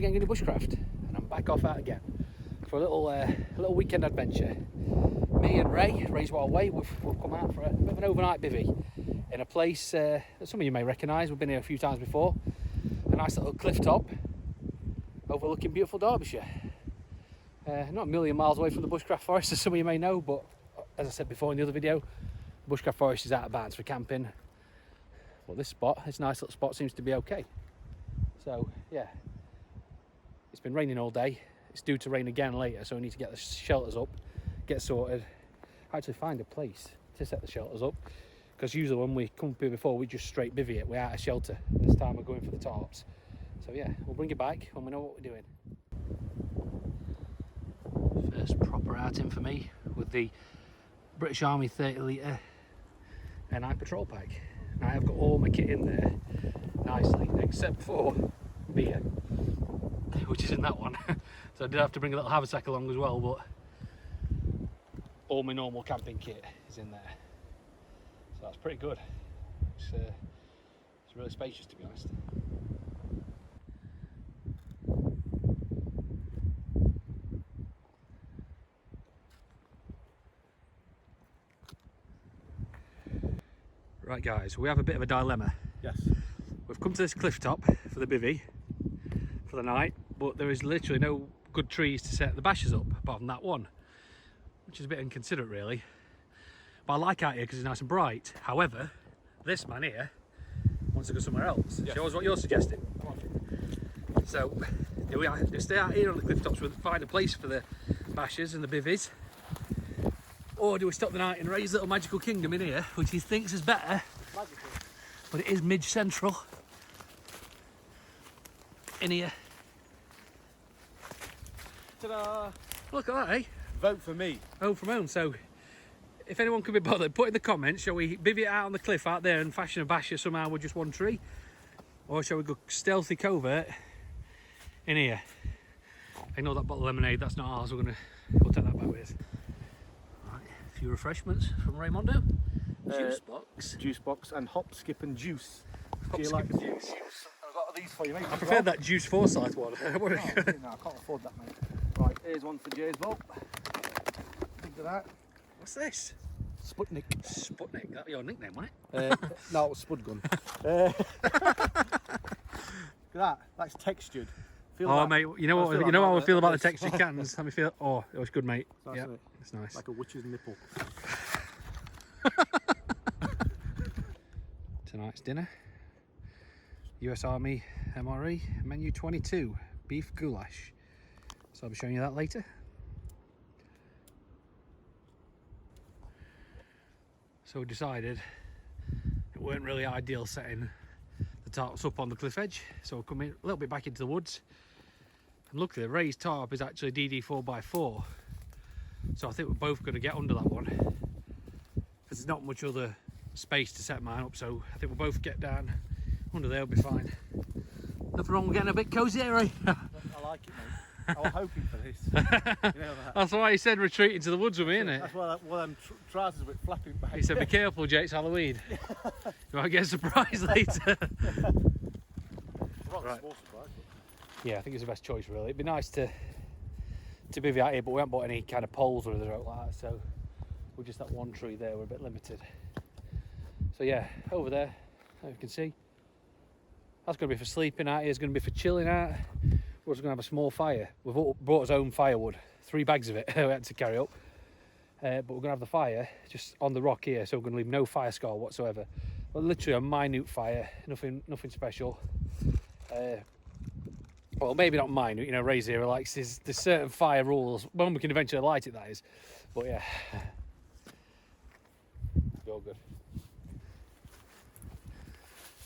again going to bushcraft, and I'm back off out again for a little weekend adventure. Me and Ray's Wild Way, we've come out for a bit of an overnight bivvy in a place that some of you may recognise. We've been here a few times before. A nice little cliff top overlooking beautiful Derbyshire. Not a million miles away from the bushcraft forest, as some of you may know, but as I said before in the other video, bushcraft forest is out of bounds for camping. Well, this nice little spot seems to be okay. So yeah, it's been raining all day. It's due to rain again later, so we need to get the shelters up, get sorted, actually find a place to set the shelters up, because usually when we come up here before, we just straight bivvy it. We're out of shelter. This time we're going for the tarps. So yeah, we'll bring it back when we know what we're doing. First proper outing for me with the British Army 30 litre NI patrol pack. Now I've got all my kit in there nicely, except for beer, which is in that one. So I did have to bring a little haversack along as well, but all my normal camping kit is in there. So that's pretty good. It's really spacious, to be honest. Right guys, we have a bit of a dilemma. Yes. We've come to this cliff top for the bivvy for the night, but there is literally no good trees to set the bashes up apart from that one, which is a bit inconsiderate really. But I like out here because it's nice and bright. However, this man here wants to go somewhere else. Yes. Show us what you're suggesting. So, do we stay out here on the cliff tops and find a place for the bashes and the bivvies? Or do we stop the night in Ray's little magical kingdom in here, which he thinks is better? Magical. But it is mid-central in here. Ta-da! Look at that, eh? Vote for me. Home from home. So if anyone can be bothered, put in the comments, shall we bivvy it out on the cliff out there and fashion a basher somehow with just one tree? Or shall we go stealthy covert in here? Ignore that bottle of lemonade, that's not ours, we'll take that back with us. Right, a few refreshments from Raymondo. Juice box and hop, skip and juice. Hop, Do you skip like and juice? I've got these for you, mate. I prefer that Juice Forsyth one. No, I can't afford that, mate. Right, here's one for Jay's Bolt. Think of that. What's this? Sputnik. Sputnik, that'd be your nickname, wasn't it? No, it was Spud Gun. Look at that. That's textured. Feel Oh that. mate, you know what? You know how I feel about the textured cans. Let me feel. Oh, it was good, mate. Yeah, it. it's nice. Like a witch's nipple. Tonight's dinner: US Army MRE menu 22 beef goulash. So I'll be showing you that later. So we decided it weren't really ideal setting the tarps up on the cliff edge, so we'll come in a little bit back into the woods. And luckily Ray's tarp is actually DD 4x4, so I think we're both going to get under that one, because there's not much other space to set mine up, so I think we'll both get down under there, we'll be fine. Nothing wrong with getting a bit cosy, eh? I like it, mate. I was hoping for this. You know that. That's why he said retreat into the woods with me, innit? That's why them trousers were flapping back. He said be careful, Jay, it's Halloween. You might get a surprise later. Right. Right. Yeah, I think it's the best choice really. It'd be nice to bivvy out here, but we haven't bought any kind of poles or anything like that, so we're just that one tree there, we're a bit limited. So yeah, over there, as you can see, that's going to be for sleeping out, here's going to be for chilling out. We're also going to have a small fire. We've all brought our own firewood, 3 bags of it we had to carry up. But we're going to have the fire just on the rock here, so we're going to leave no fire scar whatsoever. But literally a minute fire, nothing special. Well, maybe not minute, you know, Ray's here likes there's certain fire rules. When we can eventually light it, that is. But yeah, it'll be all good.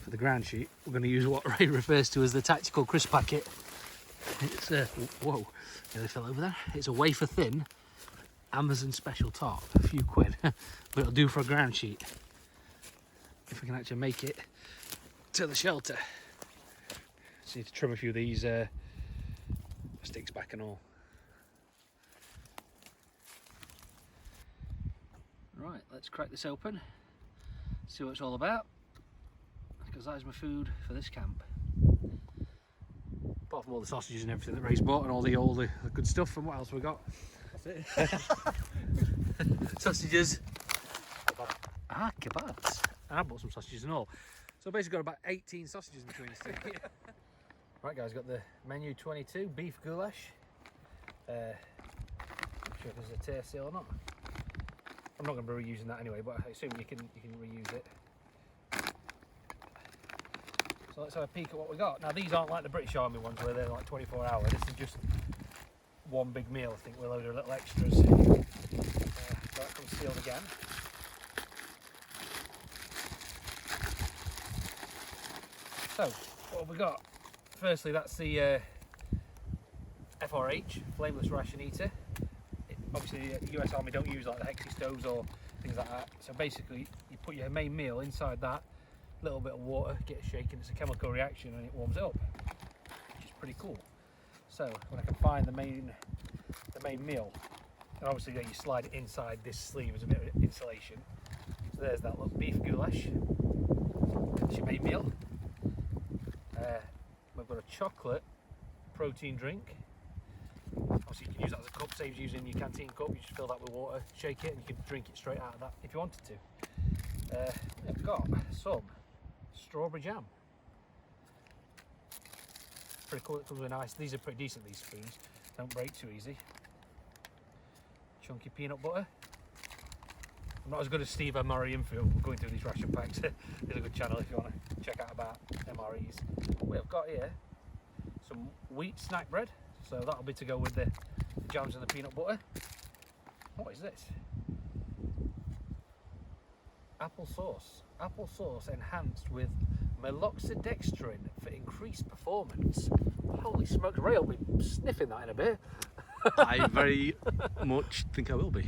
For the ground sheet, we're going to use what Ray refers to as the tactical crisp packet. It's a, whoa, nearly fell over there. It's a wafer thin Amazon special tarp, a few quid, but it'll do for a ground sheet. If we can actually make it to the shelter. Just need to trim a few of these sticks back and all. Right, let's crack this open, see what it's all about, because that is my food for this camp. Apart from all the sausages and everything that Ray's bought and all the good stuff. And what else we got? That's it. Sausages. Kebabs. I bought some sausages and all. So basically got about 18 sausages between us two. Right guys, got the menu 22 beef goulash. Not sure if there's a tear seal or not. I'm not going to be reusing that anyway, but I assume you can reuse it. So let's have a peek at what we got. Now these aren't like the British Army ones where they're like 24 hour. This is just one big meal, I think, with a load of little extras. So that comes sealed again. So, what have we got? Firstly, that's the FRH, Flameless Ration Eater. Obviously, the US Army don't use like the Hexy stoves or things like that. So basically, you put your main meal inside that, little bit of water, get it shaken, it's a chemical reaction and it warms it up, which is pretty cool. So, when I can find the main meal, and obviously you slide it inside this sleeve as a bit of insulation. So there's that little beef goulash, that's your main meal. We've got a chocolate protein drink. Obviously you can use that as a cup, saves using your canteen cup. You just fill that with water, shake it, and you can drink it straight out of that if you wanted to. We've got some strawberry jam. Pretty cool, it comes with nice. These are pretty decent, these spoons. Don't break too easy. Chunky peanut butter. I'm not as good as Steve MRE Infield going through these ration packs. There's a good channel if you want to check out about MREs. We've got here some wheat snack bread, so that'll be to go with the jams and the peanut butter. What is this? Apple sauce enhanced with meloxidextrin for increased performance. Holy smokes, Ray will be sniffing that in a bit. I very much think I will be.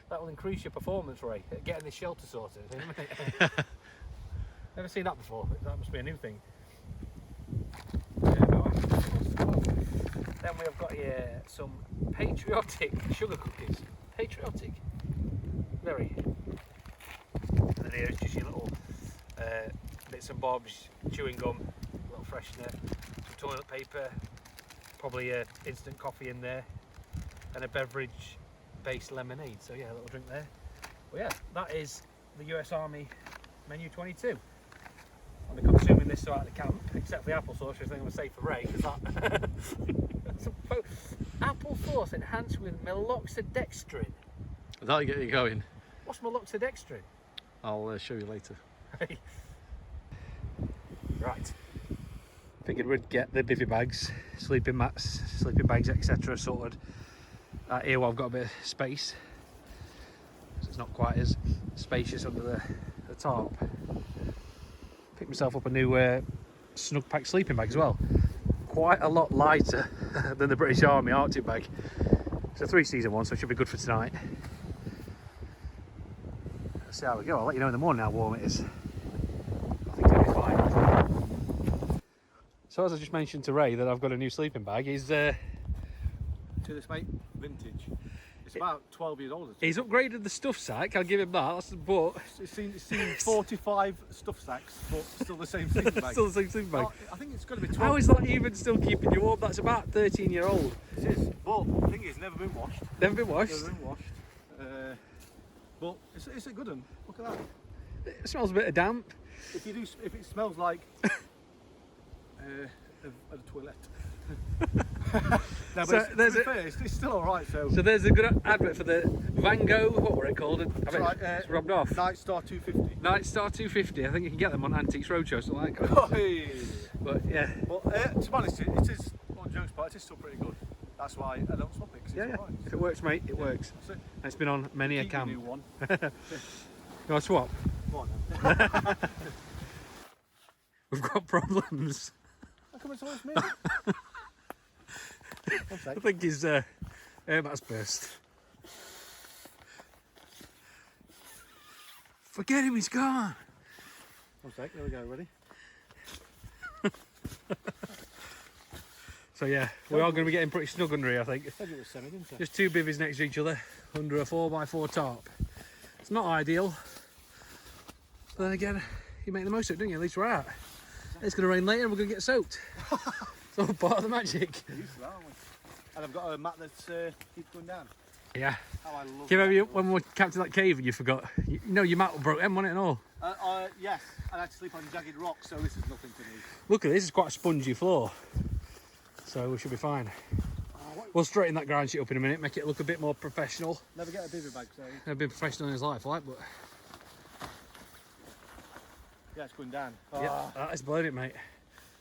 That will increase your performance, Ray, at getting this shelter sorted. Never seen that before, but that must be a new thing. Then we have got here some patriotic sugar cookies. Patriotic. Very. And then here's just your little bits and bobs, chewing gum, a little freshener, some toilet paper, probably instant coffee in there, and a beverage based lemonade. So yeah, a little drink there. But yeah, that is the US Army menu 22. I'll be consuming this throughout the camp, except for the applesauce, which I think I'm going to save for Ray, because that applesauce enhanced with meloxidextrin. That'll get you going. What's meloxidextrin? I'll show you later. Right. Figured we'd get the bivvy bags, sleeping mats, sleeping bags, etc. sorted. Here I've got a bit of space, so it's not quite as spacious under the tarp. Picked myself up a new snug pack sleeping bag as well. Quite a lot lighter than the British Army Arctic bag. It's a 3-season one, so it should be good for tonight. Let's see how we go. I'll let you know in the morning how warm it is. I think it'll be fine. So as I just mentioned to Ray that I've got a new sleeping bag, he's To this mate, vintage. It's about 12 years old. he's upgraded the stuff sack, I'll give him that, but It's seen 45 stuff sacks, but still the same sleeping bag. still the same sleeping bag. I think it's got to be 12. How is that even still keeping you warm? That's about 13-year-old. It is, but the thing is, never been washed. Never been washed. Never been washed. But it's a good one. Look at that. It smells a bit of damp. If it smells like a toilet. No, but So to there's be fair, it's still all right. So there's a good advert for the Van Gogh, what were it called? I bet right, it's rubbed off. Night Star 250. Night Star 250, I think you can get them on Antiques Roadshow, something like that. But yeah. But to be honest, it is, on jokes apart, it is still pretty good. That's why I don't swap it, because it's all right. If it works, mate, it works. That's it. And it's been on many a Keep your camp. new one. You want to swap? Come on then. We've got problems. How come it's always me? One sec. I think his air mat's burst. Forget him, he's gone. One sec, there we go, ready? So yeah, we are going to be getting pretty snug under here, I think. I said it was semi, didn't I? Just two bivvies next to each other under a 4x4 tarp. It's not ideal, but then again, you make the most of it, don't you? At least we're out. It's going to rain later and we're going to get soaked. It's all part of the magic. We're used to that, aren't we? And I've got a mat that keeps going down. Yeah. How I love Can you remember that. when we were camped in that cave and you forgot? You know your mat broke then, wasn't it, and all? Yes, and I had to sleep on jagged rocks, so this is nothing to me. Luckily, this is quite a spongy floor. So we should be fine. We'll straighten that ground sheet up in a minute, make it look a bit more professional. Never get a bivvy bag, so... Never been professional in his life, like, but... Yeah, it's going down. Yeah, that is blowing it, mate.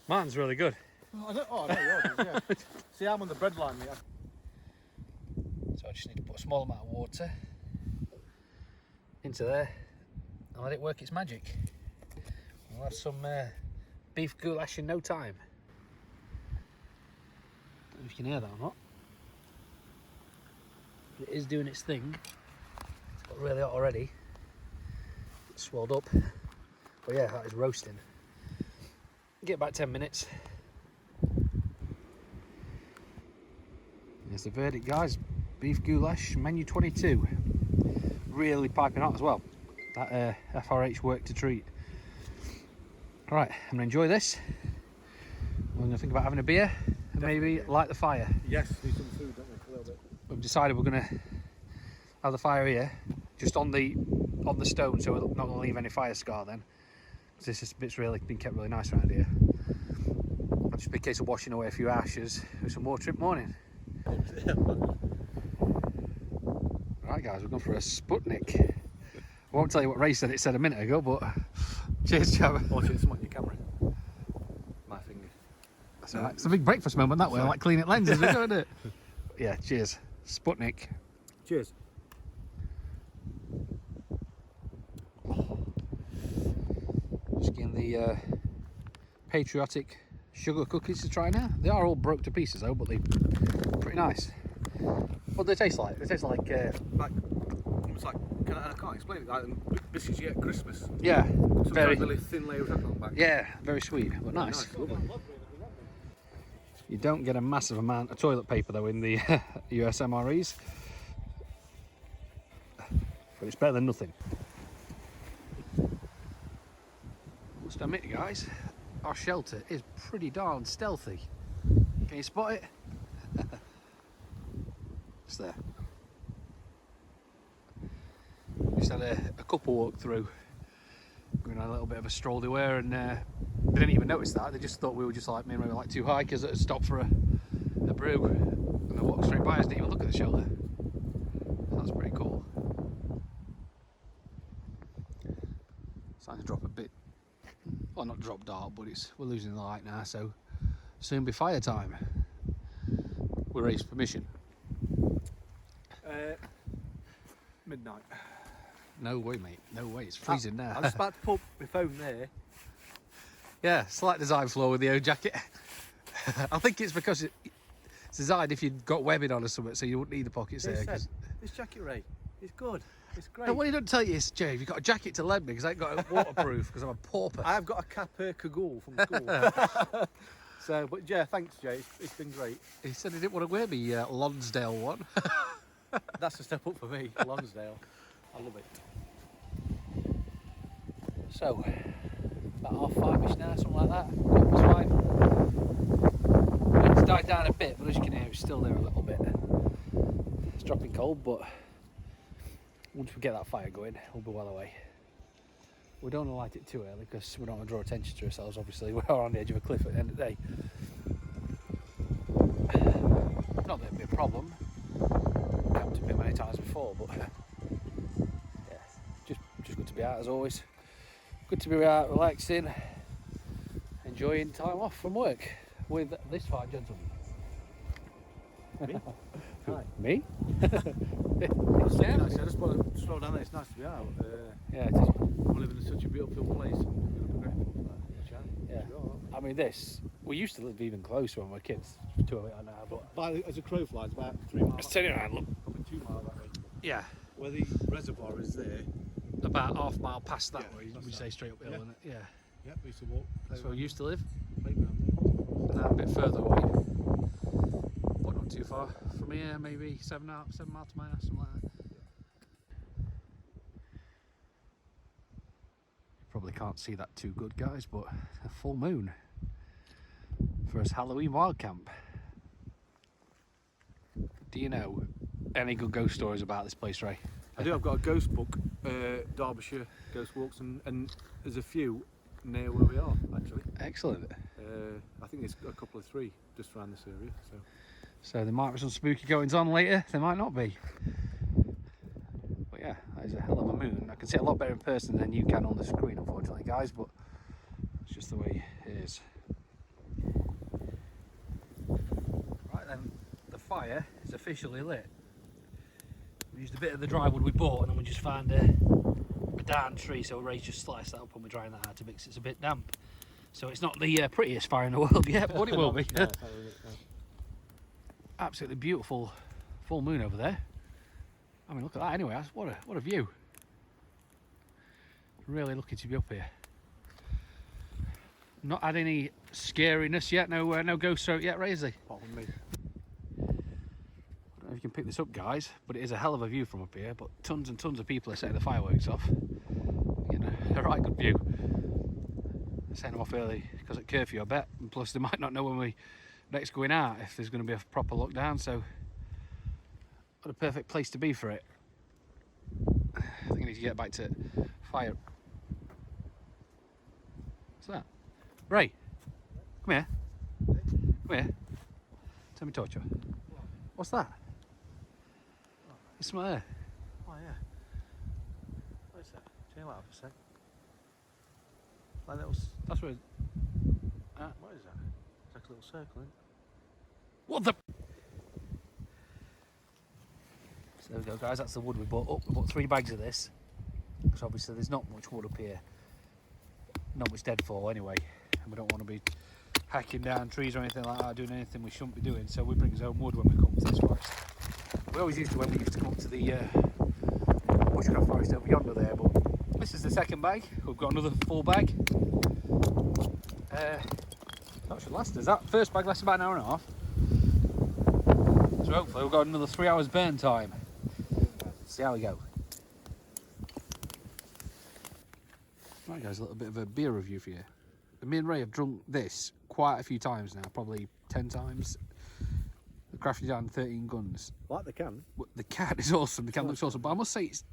Mine's really good. I know yours is, yeah. See, I'm on the bread line, mate. So I just need to put a small amount of water into there and let it work its magic. We'll have some beef goulash in no time. Don't know if you can hear that or not. But it is doing its thing. It's got really hot already. It's swelled up. But yeah, that is roasting. Get about 10 minutes. Here's the verdict, guys. Beef goulash, menu 22. Really piping hot as well. That FRH worked a treat. Alright, I'm going to enjoy this. I'm going to think about having a beer and maybe light the fire. Yes, need some food, don't we? A little bit. We've decided we're going to have the fire here, just on the stone, so we're not going to leave any fire scar then. Because this bit's really been kept really nice around here. It'll just be a case of washing away a few ashes with some water in the morning. Right guys, we're going for a Sputnik. I won't tell you what Ray said, it said a minute ago, but cheers, Chab. Watch it, on your camera. My finger. That's alright. It's a big breakfast moment that way, like cleaning lenses, isn't it? Yeah, cheers. Sputnik. Cheers. Just getting the patriotic sugar cookies to try now. They are all broke to pieces though, but they're pretty nice. What do they taste like? They taste like It's like, I can't explain it, like biscuits you get at Christmas. yeah, Sometimes very, really thin layer of chocolate on the back. yeah, very sweet, but nice. Lovely. You don't get a massive amount of toilet paper though in the US MREs, but it's better than nothing. Must admit, guys, our shelter is pretty darn stealthy. Can you spot it? It's there. Just had a couple walk through, going on a little bit of a stroll they were, and they didn't even notice that. They just thought we were just like maybe like two hikers that had stopped for a brew, and they walked straight by us, didn't even look at the shelter. So that's pretty cool. Starting to drop a bit, well, not drop dark, but we're losing the light now, so soon be fire time. With Ray's permission. Midnight. No way, mate. No way. It's freezing now. I was about to put my phone there. Yeah, slight design flaw with the old jacket. I think it's because it's designed if you've got webbing on or something, so you wouldn't need the pockets there. This jacket, Ray, it's good. It's great. No, what he don't tell you is, Jay, you've got a jacket to lend me because I ain't got a waterproof because I'm a pauper. I have got a cap cagoule from school. So, but yeah, thanks, Jay. It's been great. He said he didn't want to wear me Lonsdale one. That's a step up for me, Lonsdale. I love it. So, about 5:30ish now, something like that. 5:30. It's died down a bit, but as you can hear, it's still there a little bit. It's dropping cold, but once we get that fire going, we'll be well away. We don't want to light it too early because we don't want to draw attention to ourselves, obviously. We are on the edge of a cliff at the end of the day. Not that it'd be a problem. I've camped a bit many times before, but yeah, just good to be out as always. Good to be out relaxing, enjoying time off from work with this fine gentleman. Me? Hi. Me? It's nice. I just want to slow down there. It's nice to be out. Yeah, it is. We live in such a beautiful place. I'm grateful for that. Yeah. I mean, we used to live even closer when we were kids. 2 of it now, but As a crow flies, about 3 miles. let's turn it around, look. Probably 2 miles that way. Yeah, Where the reservoir is there. about half mile past that way. that's We say right. straight uphill, Yeah. isn't it? Yeah. Yep, we used to walk. That's where we used to live. Playground. Now a bit further away. But not too far from here, maybe 7 miles to my house, something like that. Probably can't see that too good, guys, but a full moon. for us Halloween wild camp. Do you know any good ghost stories about this place, Ray? I do. I've got a ghost book, Derbyshire Ghost Walks, and there's a few near where we are actually. Excellent. I think there's a couple of 3 just around this area. So there might be some spooky goings on later. There might not be. But yeah, that is a hell of a moon. I can see it a lot better in person than you can on the screen, unfortunately, guys. But it's just the way it is. Right then, the fire is officially lit. We used a bit of the dry wood we bought, and then we just found a darn tree, so Ray's just sliced that up and we're drying that out to mix. It's a bit damp, so it's not the prettiest fire in the world yet, but it will be. No. Absolutely beautiful full moon over there. I mean, look at that anyway. What a view. Really lucky to be up here. Not had any scariness yet. No ghost throat yet, Ray, is he? Apart from me. I don't know if you can pick this up, guys, but it is a hell of a view from up here. But tons and tons of people are setting the fireworks off. You know, a right good view. They're setting them off early because at curfew, I bet. And plus, they might not know when we next going out if there's going to be a proper lockdown. So, what a perfect place to be for it. I think I need to get back to fire. What's that? Ray, come here. Come here. Tell me, torture. What's that? It's something there. Oh yeah. What is that? Chill out for a sec. Like little. That's where. What is that? It's like a little circle, isn't it? What the? So there we go, guys. That's the wood we bought up. We bought 3 bags of this. Because obviously there's not much wood up here. Not much deadfall anyway. And we don't want to be hacking down trees or anything like that, doing anything we shouldn't be doing. So we bring our own wood when we come to this forest. We always used to when we used to come to the bushcraft forest over yonder there, but this is the second bag. We've got another full bag. That should last us. That first bag lasted about an hour and a half. So hopefully we've got another 3 hours burn time. See how we go. Right guys, a little bit of a beer review for you. Me and Ray have drunk this quite a few times now, probably 10 times. The Crafty Down 13 Guns. Like the can. The can is awesome, the can looks awesome, but I must say it's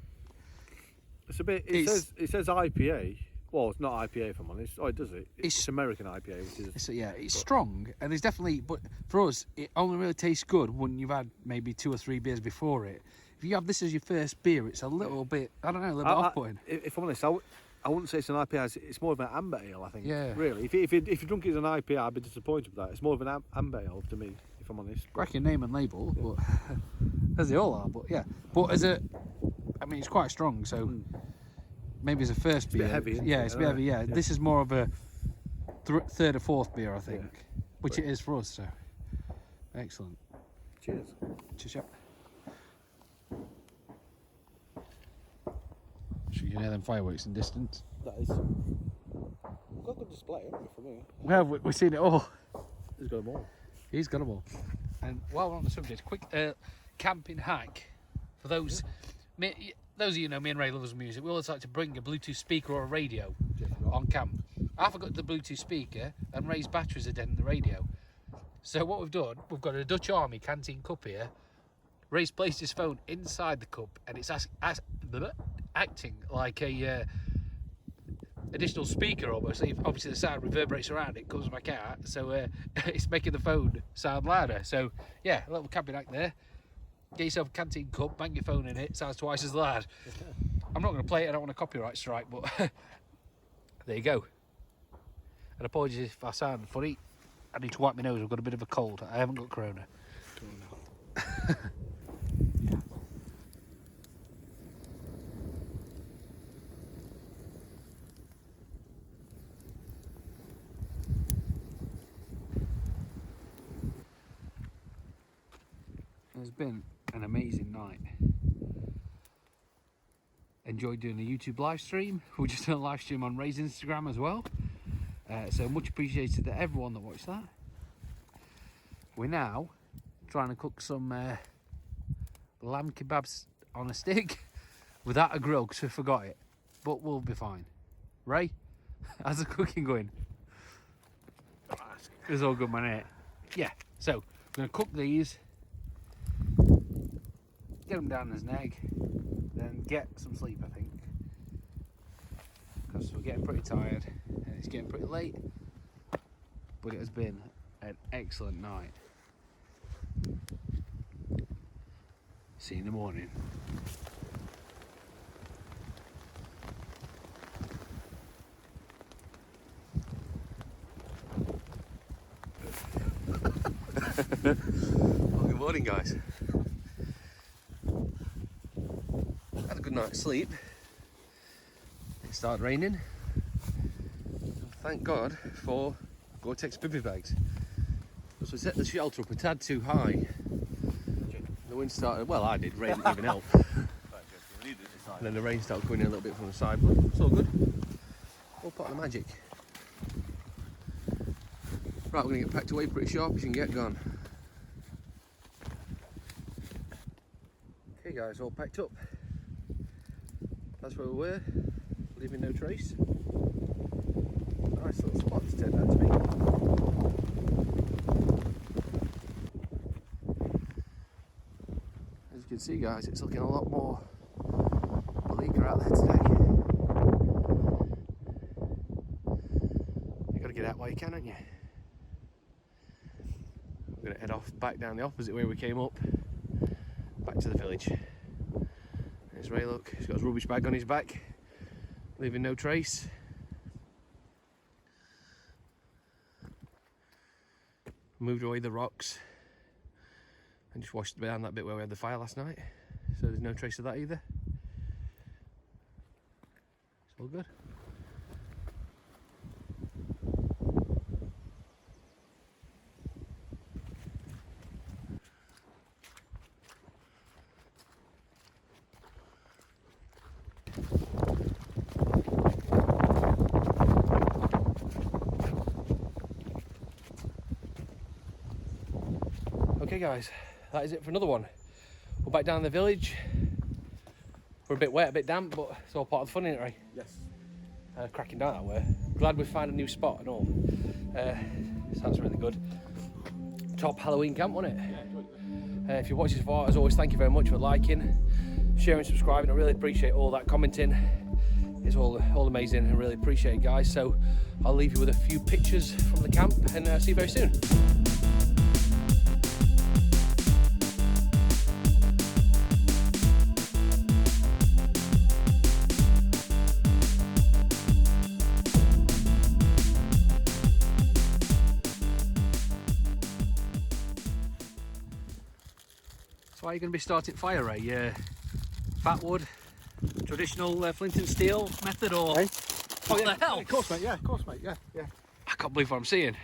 a bit, it says IPA. Well, it's not IPA if I'm honest. Oh, it does it. It's American IPA, which is... It's strong, and there's definitely, but for us, it only really tastes good when you've had maybe 2 or 3 beers before it. If you have this as your first beer, it's a little bit, I don't know, a little bit off-putting. If I'm honest, I wouldn't say it's an IPA. It's more of an amber ale, I think. Yeah. Really, if you drunk it as an IPA, I'd be disappointed with that. It's more of an amber ale to me, if I'm honest. Cracking name and label, but as they all are. But yeah, but I mean, it's quite strong. So maybe as a first beer, a bit heavy. Yeah, it's a bit heavy. Yeah, this is more of a third or fourth beer, I think, which Great. it is for us. So excellent. Cheers. Cheers, yep. Should you hear them fireworks in distance? That is. We've got a good display, haven't we, from here? Well, we've seen it all. He's got them all. He's got them all. And while we're on the subject, quick camping hack for those. Those of you know, me and Ray loves music. We always like to bring a Bluetooth speaker or a radio on camp. I forgot the Bluetooth speaker, and Ray's batteries are dead in the radio. So what we've done, we've got a Dutch Army canteen cup here. Ray's placed his phone inside the cup, and it's acting like a additional speaker almost. Obviously the sound reverberates around it, comes back out, so it's making the phone sound louder. So yeah, a little camping hack there. Get yourself a canteen cup, bang your phone in it, sounds twice as loud. I'm not going to play it, I don't want a copyright strike, but there you go. And apologies if I sound funny. I need to wipe my nose, I've got a bit of a cold. I haven't got corona. It's been an amazing night. Enjoyed doing the YouTube live stream. We just done a live stream on Ray's Instagram as well. So much appreciated to everyone that watched that. We're now trying to cook some lamb kebabs on a stick without a grill because we forgot it. But we'll be fine. Ray, how's the cooking going? Don't ask. It's all good, man, innit? Yeah, so I'm going to cook these, get them down as an egg, then get some sleep, I think. Because we're getting pretty tired and it's getting pretty late. But it has been an excellent night. See you in the morning. Well, good morning, guys. Had a good night's sleep. It started raining. Thank God for Gore-Tex Bivvy bags. So we set the shelter up a tad too high. The wind started, well, I did, rain didn't even help. And then the rain started coming in a little bit from the side, but it's all good. All part of the magic. Right, we're going to get packed away pretty sharp as you can get gone. Okay guys, all packed up. That's where we were, leaving no trace. Nice little spot to turned out to be. As you can see guys, it's looking a lot more bleaker out there today. You've got to get out while you can, haven't you? We're going to head off back down the opposite way we came up, back to the village. There's Ray, look, he's got his rubbish bag on his back, leaving no trace. Moved away the rocks and just washed down that bit where we had the fire last night, so there's no trace of that either. It's all good. Okay guys, that is it for another one. We're back down in the village. We're a bit wet, a bit damp, but it's all part of the fun, isn't it, Ray? Yes. Cracking down that way. Glad we found a new spot and all. Sounds really good. Top Halloween camp, wasn't it? Yeah, if you watch this far, as always, thank you very much for liking, sharing, subscribing. I really appreciate all that commenting. It's all amazing. I really appreciate it, guys. So I'll leave you with a few pictures from the camp and see you very soon. So how are you going to be starting fire, Ray? Fat wood, traditional flint and steel method, or Hey? what the hell? Of course, mate. Yeah, of course, mate. Yeah, yeah. I can't believe what I'm seeing.